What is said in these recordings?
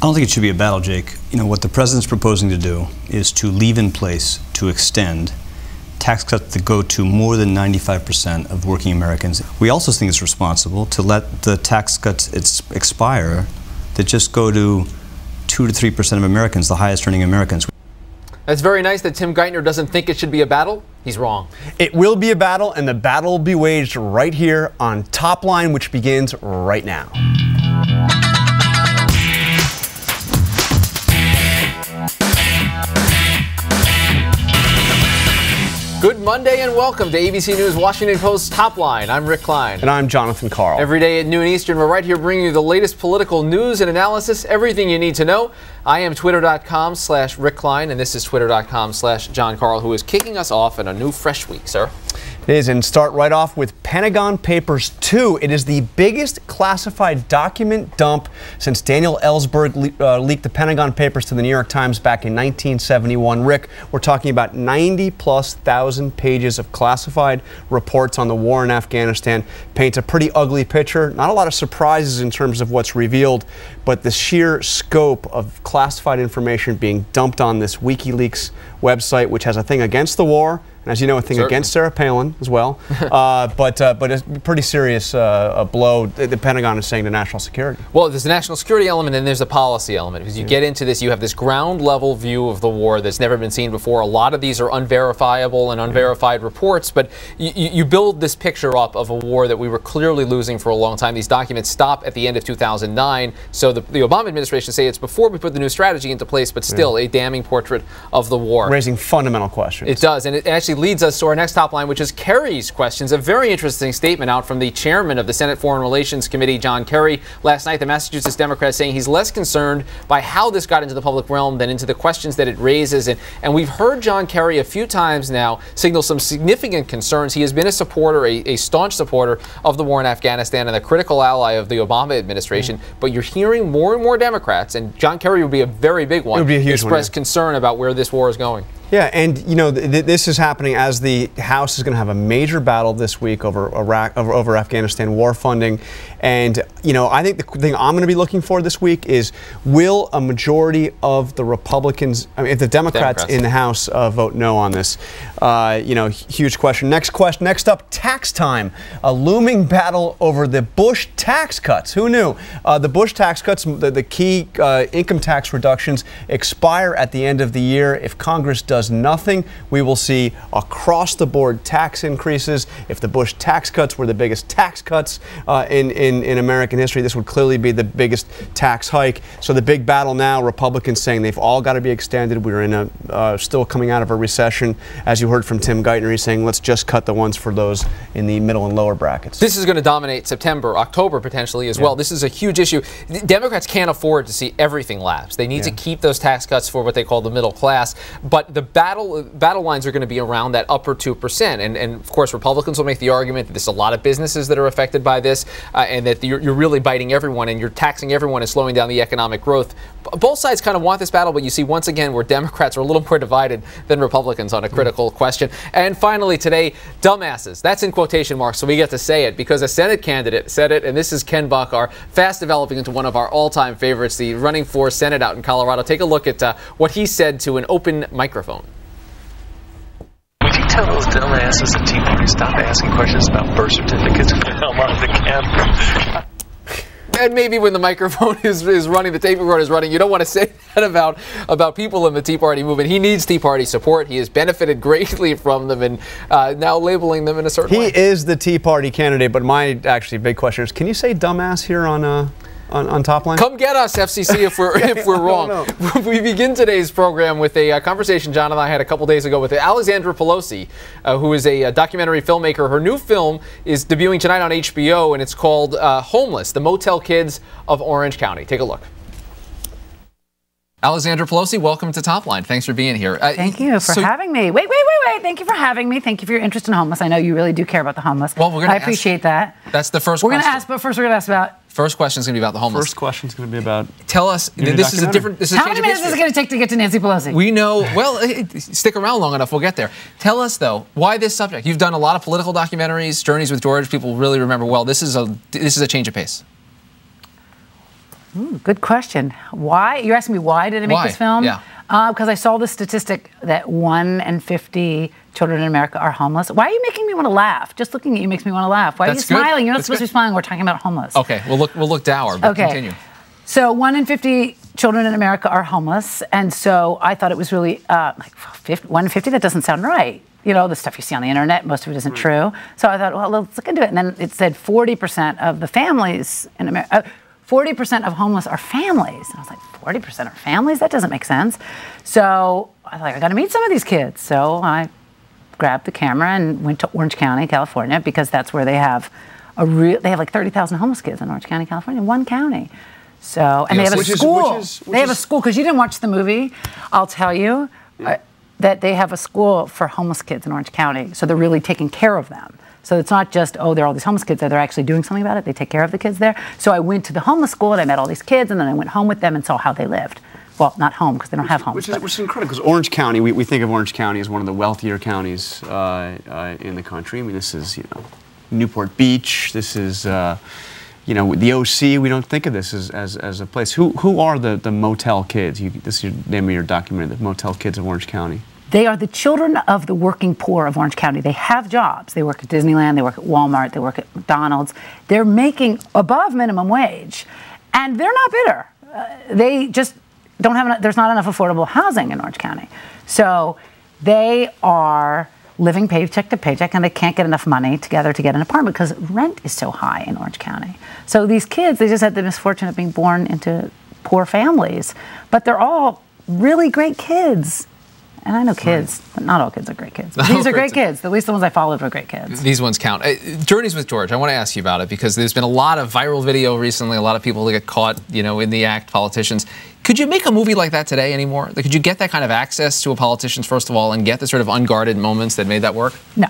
I don't think it should be a battle, Jake. You know, what the president's proposing to do is to leave in place, to extend tax cuts that go to more than 95% of working Americans. We also think it's responsible to let the tax cuts expire that just go to 2 to 3% of Americans, the highest earning Americans. It's very nice that Tim Geithner doesn't think it should be a battle. He's wrong. It will be a battle, and the battle will be waged right here on Top Line, which begins right now. Good Monday and welcome to ABC News Washington Post Top Line. I'm Rick Klein. And I'm Jonathan Karl. Every day at noon Eastern, we're right here bringing you the latest political news and analysis, everything you need to know. I am twitter.com/Rick Klein, and this is twitter.com/John Karl, who is kicking us off in a new fresh week, sir. It is, and start right off with Pentagon Papers 2. It is the biggest classified document dump since Daniel Ellsberg leaked the Pentagon Papers to the New York Times back in 1971. Rick, we're talking about 90,000+ pages of classified reports on the war in Afghanistan. Paints a pretty ugly picture. Not a lot of surprises in terms of what's revealed, but the sheer scope of classified information being dumped on this WikiLeaks website, which has a thing against the war, and as you know, a thing against Sarah Palin as well. But it's a pretty serious blow the Pentagon is saying to national security. Well, there's a national security element and there's a policy element. Because you get into this, you have this ground level view of the war that's never been seen before. A lot of these are unverifiable and unverified reports, but you build this picture up of a war that we were clearly losing for a long time. These documents stop at the end of 2009. So the Obama administration say it's before we put the new strategy into place, but still a damning portrait of the war. Raising fundamental questions. It does, and it actually leads us to our next top line, which is Kerry's questions. A very interesting statement out from the chairman of the Senate Foreign Relations Committee, John Kerry, last night. The Massachusetts Democrat saying he's less concerned by how this got into the public realm than into the questions that it raises. And we've heard John Kerry a few times now signal some significant concerns. He has been a supporter, a staunch supporter of the war in Afghanistan and a critical ally of the Obama administration. But you're hearing more and more Democrats, and John Kerry would be a very big one, express concern about where this war is going. Yeah, and you know, this is happening as the House is going to have a major battle this week over Afghanistan war funding. And you know, I think the thing I'm going to be looking for this week is, will a majority of the Republicans, I mean, if the Democrats in the House vote no on this? You know, huge question. Next up, tax time. A looming battle over the Bush tax cuts. Who knew? The Bush tax cuts, the key income tax reductions, expire at the end of the year. If Congress does nothing, we will see across-the-board tax increases. If the Bush tax cuts were the biggest tax cuts in American history, this would clearly be the biggest tax hike. So the big battle now, Republicans saying they've all got to be extended. We're in still coming out of a recession. As you heard from Tim Geithner, he's saying let's just cut the ones for those in the middle and lower brackets. This is going to dominate September, October potentially as well. This is a huge issue. Democrats can't afford to see everything lapse. They need to keep those tax cuts for what they call the middle class. But the battle lines are going to be around that upper 2%. And of course, Republicans will make the argument that there's a lot of businesses that are affected by this and that you're really biting everyone and you're taxing everyone and slowing down the economic growth. Both sides kind of want this battle, but you see once again where Democrats are a little more divided than Republicans on a critical question. And finally today, dumbasses. That's in quotation marks, so we get to say it because a Senate candidate said it, and this is Ken Buck, fast developing into one of our all-time favorites, the running for Senate out in Colorado. Take a look at what he said to an open microphone. Would you tell those dumbasses at Tea Party stop asking questions about birth certificates when I'm on the camera? And maybe when the microphone is running, the tape recorder is running, you don't want to say that about people in the Tea Party movement. He needs Tea Party support. He has benefited greatly from them and now labeling them in a certain way. He is the Tea Party candidate, but my actually big question is, can you say dumbass here on Top Line? Come get us, FCC, if we're wrong. We begin today's program with a conversation John and I had a couple days ago with Alexandra Pelosi, who is a documentary filmmaker. Her new film is debuting tonight on HBO, and it's called Homeless, the Motel Kids of Orange County. Take a look. Alexandra Pelosi, welcome to Top Line. Thanks for being here. Thank you for having me. Wait. Thank you for having me. Thank you for your interest in homeless. I know you really do care about the homeless. Well, I appreciate that. That's the first question. We're going to ask, but first we're going to ask about... First question is going to be about the homeless. First question is going to be about... Tell us, this is a different... This is How many minutes is it going to take to get to Nancy Pelosi? We know... Well, stick around long enough, we'll get there. Tell us, though, why this subject? You've done a lot of political documentaries, Journeys with George. People really remember well. This is a change of pace. Ooh, good question. Why? You're asking me why did I make this film? Yeah. Because I saw the statistic that 1 in 50 children in America are homeless. Why are you making me want to laugh? Just looking at you makes me want to laugh. Why are you smiling? You're not supposed to be smiling. We're talking about homeless. Okay, we'll look dour, but continue. So 1 in 50 children in America are homeless, and so I thought it was really like 1 in 50. That doesn't sound right. You know, the stuff you see on the internet, most of it isn't true. So I thought, well, let's look into it. And then it said 40% of the families in America. 40% of homeless are families. And I was like, 40% are families? That doesn't make sense. So I thought, I got to meet some of these kids. So I grabbed the camera and went to Orange County, California, because that's where they have they have like 30,000 homeless kids in Orange County, California, one county. So, and they have a school. They have a school, because you didn't watch the movie. I'll tell you that they have a school for homeless kids in Orange County. So they're really taking care of them. So it's not just, oh, there are all these homeless kids there. They're actually doing something about it. They take care of the kids there. So I went to the homeless school and I met all these kids, and then I went home with them and saw how they lived. Well, not home, because they don't have homes. Which is incredible, because Orange County, we think of Orange County as one of the wealthier counties in the country. I mean, this is, Newport Beach. This is, the OC. We don't think of this as a place. Who are the motel kids? This is the name of your documentary, the Motel Kids of Orange County. They are the children of the working poor of Orange County. They have jobs. They work at Disneyland, they work at Walmart, they work at McDonald's. They're making above minimum wage, and they're not bitter. They just don't have enough, there's not enough affordable housing in Orange County. So they are living paycheck to paycheck, and they can't get enough money together to get an apartment because rent is so high in Orange County. So these kids, they just had the misfortune of being born into poor families, but they're all really great kids. And I know kids, but not all kids are great kids. But these are great kids. At least the ones I followed were great kids. These ones count. Journeys with George, I want to ask you about it, because there's been a lot of viral video recently, a lot of people that get caught, in the act, politicians. Could you make a movie like that today anymore? Like, could you get that kind of access to a politician, first of all, and get the sort of unguarded moments that made that work? No.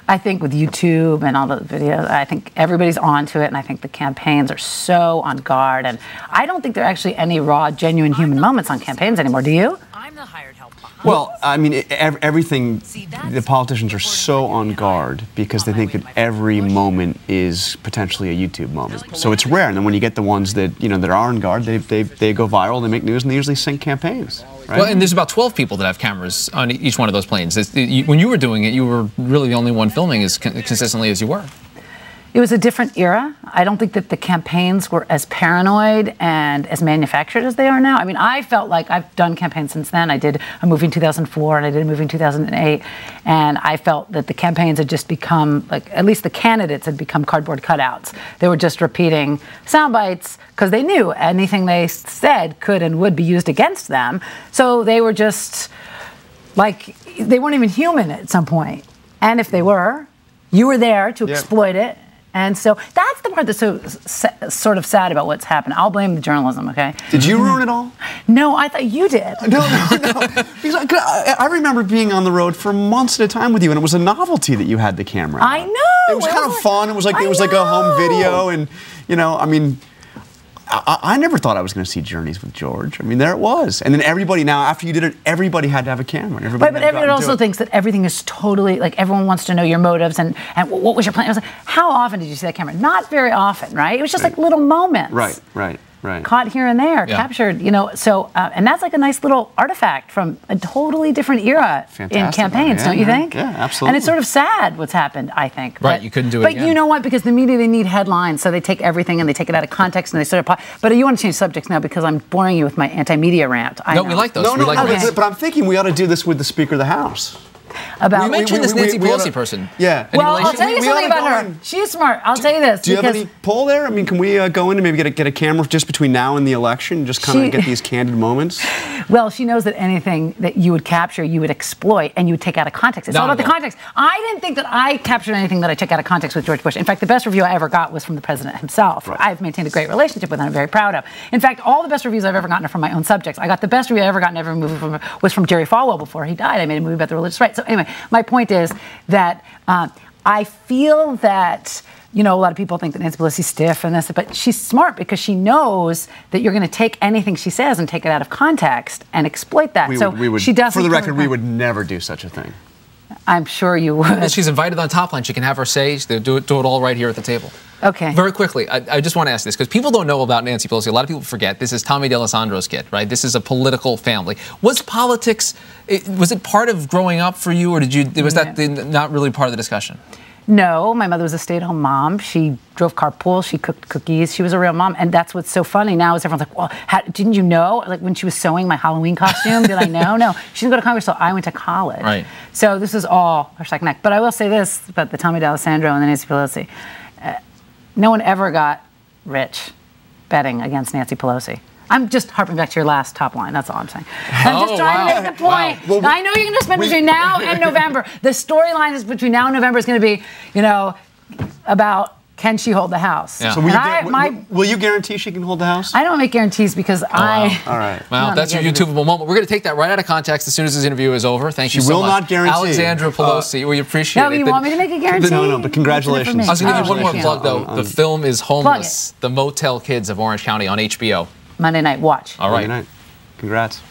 I think with YouTube and all the videos, I think everybody's onto it, and I think the campaigns are so on guard. And I don't think there are actually any raw, genuine human moments on campaigns anymore. Do you? I'm the hired help. Well, I mean, everything, the politicians are so on guard because they think that every moment is potentially a YouTube moment. So it's rare. And then when you get the ones that, that are on guard, they go viral, they make news, and they usually sink campaigns. Right? Well, and there's about 12 people that have cameras on each one of those planes. When you were doing it, you were really the only one filming as consistently as you were. It was a different era. I don't think that the campaigns were as paranoid and as manufactured as they are now. I mean, I felt like I've done campaigns since then. I did a movie in 2004 and I did a movie in 2008. And I felt that the campaigns had just become, like, at least the candidates had become cardboard cutouts. They were just repeating sound bites because they knew anything they said could and would be used against them. So they were just, like, they weren't even human at some point. And if they were, you were there to exploit it. And so that's the part that's so sort of sad about what's happened. I'll blame the journalism, okay? Did you ruin it all? No, I thought you did. No. Because I remember being on the road for months at a time with you, and it was a novelty that you had the camera. I know. It was kind of fun. It was like a home video, and I mean, I never thought I was going to see Journeys with George. I mean, there it was. And then everybody, now after you did it, everybody had to have a camera. And right, but everyone also thinks that everything is totally, like, everyone wants to know your motives and what was your plan. I was like, how often did you see that camera? Not very often, right? It was just like little moments. Right. Caught here and there, captured, so, and that's like a nice little artifact from a totally different era in campaigns, don't you think? Yeah, absolutely. And it's sort of sad what's happened, I think. Right, you couldn't do it But again. you know what? Because the media, they need headlines, so they take everything and they take it out of context and they sort of, but you want to change subjects now because I'm boring you with my anti-media rant. No, we like those. But I'm thinking we ought to do this with the Speaker of the House. About we mentioned this Nancy Pelosi person. Yeah. Well, I'll tell you something about her. She's smart. I'll tell you this. Do you have any pull there? I mean, can we go in and maybe get a camera just between now and the election, just kind of get these candid moments? Well, she knows that anything that you would capture, you would exploit, and you would take out of context. It's all about the context. I didn't think that I captured anything that I took out of context with George Bush. In fact, the best review I ever got was from the president himself. Right. I've maintained a great relationship with him. I'm very proud of. In fact, all the best reviews I've ever gotten are from my own subjects. I got the best review I ever got in every movie was from Jerry Falwell before he died. I made a movie about the religious right. So anyway, my point is that I feel that, a lot of people think that Nancy Pelosi's stiff and this, but she's smart because she knows that you're going to take anything she says and take it out of context and exploit that. She doesn't. For the record, we would never do such a thing. I'm sure you would. Well, she's invited on Top Line. She can have her say. Do it all right here at the table. Okay. Very quickly, I just want to ask this, because people don't know about Nancy Pelosi. A lot of people forget. This is Tommy D'Alessandro's kid, right? This is a political family. Was politics, was it part of growing up for you, or was that not really part of the discussion? No, my mother was a stay-at-home mom. She drove carpools. She cooked cookies. She was a real mom, and that's what's so funny now is everyone's like, "Well, didn't you know?" Like when she was sewing my Halloween costume, did I know? No, she didn't go to Congress, so I went to college. Right. So this is all her second act. But I will say this about the Tommy D'Alessandro and the Nancy Pelosi: no one ever got rich betting against Nancy Pelosi. I'm just harping back to your last Top Line. That's all I'm saying. I'm just trying to make the point. Wow. Well, I know you're going to spend between now and November. The storyline is between now and November is going to be, about can she hold the House. Yeah. So will you guarantee she can hold the House? I don't make guarantees because All right. Well, that's your YouTubeable moment. We're going to take that right out of context as soon as this interview is over. Thank you so much. She will not guarantee. Alexandra Pelosi, we appreciate it. No, you want me to make a guarantee? No, but congratulations. I was going to give you one more plug, though. The film is Homeless, Plug it. The Motel Kids of Orange County on HBO. Monday night, watch. All right. Monday night. Congrats.